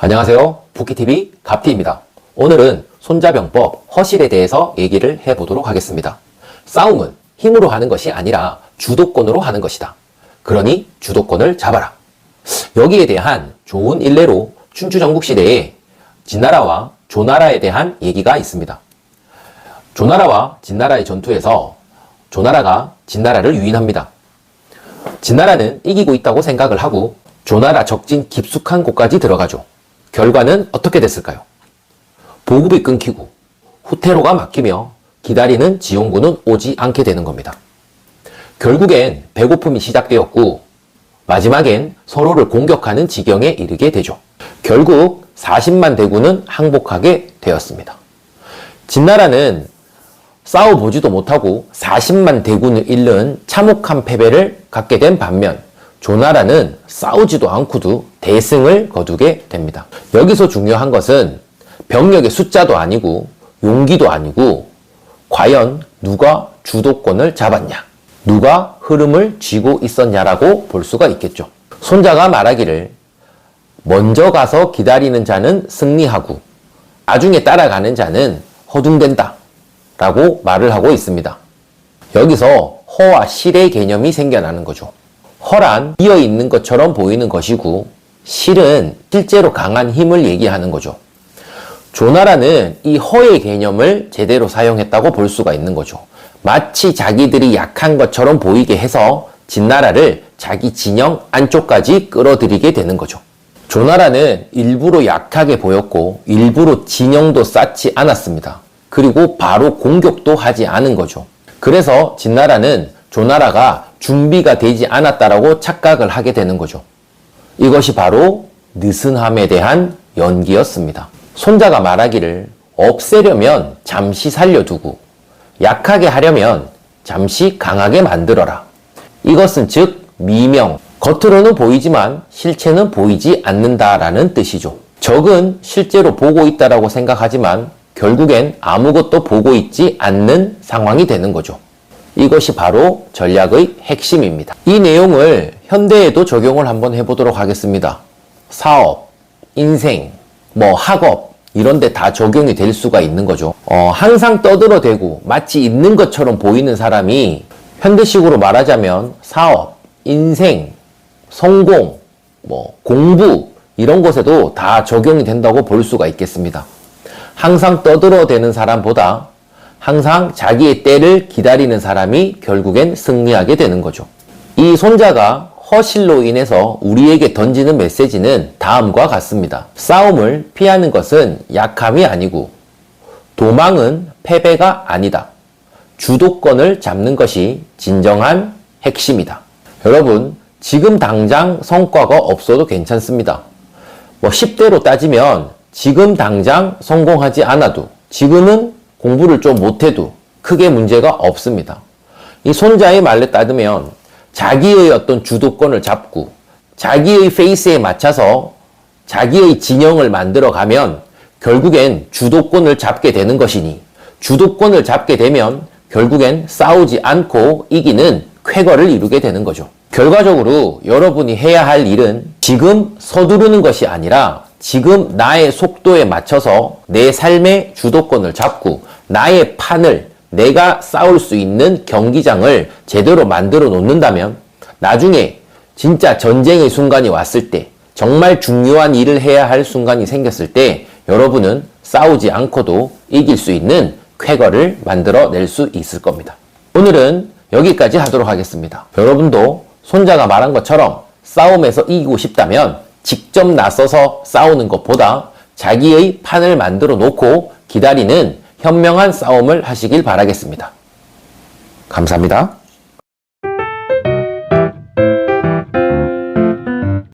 안녕하세요. 부키TV 갑티입니다. 오늘은 손자병법 허실에 대해서 얘기를 해보도록 하겠습니다. 싸움은 힘으로 하는 것이 아니라 주도권으로 하는 것이다. 그러니 주도권을 잡아라. 여기에 대한 좋은 일례로 춘추전국시대에 진나라와 조나라에 대한 얘기가 있습니다. 조나라와 진나라의 전투에서 조나라가 진나라를 유인합니다. 진나라는 이기고 있다고 생각을 하고 조나라 적진 깊숙한 곳까지 들어가죠. 결과는 어떻게 됐을까요? 보급이 끊기고 후퇴로가 막히며 기다리는 지용군은 오지 않게 되는 겁니다. 결국엔 배고픔이 시작되었고 마지막엔 서로를 공격하는 지경에 이르게 되죠. 결국 40만 대군은 항복하게 되었습니다. 진나라는 싸워보지도 못하고 40만 대군을 잃는 참혹한 패배를 갖게 된 반면 조나라는 싸우지도 않고도 대승을 거두게 됩니다. 여기서 중요한 것은 병력의 숫자도 아니고 용기도 아니고 과연 누가 주도권을 잡았냐, 누가 흐름을 쥐고 있었냐라고 볼 수가 있겠죠. 손자가 말하기를 먼저 가서 기다리는 자는 승리하고 나중에 따라가는 자는 허둥댄다 라고 말을 하고 있습니다. 여기서 허와 실의 개념이 생겨나는 거죠. 허란 비어있는 것처럼 보이는 것이고 실은 실제로 강한 힘을 얘기하는 거죠. 조나라는 이 허의 개념을 제대로 사용했다고 볼 수가 있는 거죠. 마치 자기들이 약한 것처럼 보이게 해서 진나라를 자기 진영 안쪽까지 끌어들이게 되는 거죠. 조나라는 일부러 약하게 보였고 일부러 진영도 쌓지 않았습니다. 그리고 바로 공격도 하지 않은 거죠. 그래서 진나라는 조나라가 준비가 되지 않았다라고 착각을 하게 되는 거죠. 이것이 바로 느슨함에 대한 연기였습니다. 손자가 말하기를 없애려면 잠시 살려두고 약하게 하려면 잠시 강하게 만들어라. 이것은 즉 미명, 겉으로는 보이지만 실체는 보이지 않는다라는 뜻이죠. 적은 실제로 보고 있다라고 생각하지만 결국엔 아무것도 보고 있지 않는 상황이 되는 거죠. 이것이 바로 전략의 핵심입니다. 이 내용을 현대에도 적용을 한번 해보도록 하겠습니다. 사업, 인생, 학업 이런 데 다 적용이 될 수가 있는 거죠. 항상 떠들어대고 마치 있는 것처럼 보이는 사람이 현대식으로 말하자면 사업, 인생, 성공, 공부 이런 것에도 다 적용이 된다고 볼 수가 있겠습니다. 항상 떠들어대는 사람보다 항상 자기의 때를 기다리는 사람이 결국엔 승리하게 되는 거죠. 이 손자가 허실로 인해서 우리에게 던지는 메시지는 다음과 같습니다. 싸움을 피하는 것은 약함이 아니고 도망은 패배가 아니다. 주도권을 잡는 것이 진정한 핵심이다. 여러분, 지금 당장 성과가 없어도 괜찮습니다. 10대로 따지면 지금 당장 성공하지 않아도 지금은 공부를 좀 못해도 크게 문제가 없습니다. 이 손자의 말에 따르면 자기의 어떤 주도권을 잡고 자기의 페이스에 맞춰서 자기의 진영을 만들어 가면 결국엔 주도권을 잡게 되는 것이니 주도권을 잡게 되면 결국엔 싸우지 않고 이기는 쾌거를 이루게 되는 거죠. 결과적으로 여러분이 해야 할 일은 지금 서두르는 것이 아니라 지금 나의 속도에 맞춰서 내 삶의 주도권을 잡고 나의 판을 내가 싸울 수 있는 경기장을 제대로 만들어 놓는다면 나중에 진짜 전쟁의 순간이 왔을 때 정말 중요한 일을 해야 할 순간이 생겼을 때 여러분은 싸우지 않고도 이길 수 있는 쾌거를 만들어 낼 수 있을 겁니다. 오늘은 여기까지 하도록 하겠습니다. 여러분도 손자가 말한 것처럼 싸움에서 이기고 싶다면 직접 나서서 싸우는 것보다 자기의 판을 만들어 놓고 기다리는 현명한 싸움을 하시길 바라겠습니다. 감사합니다.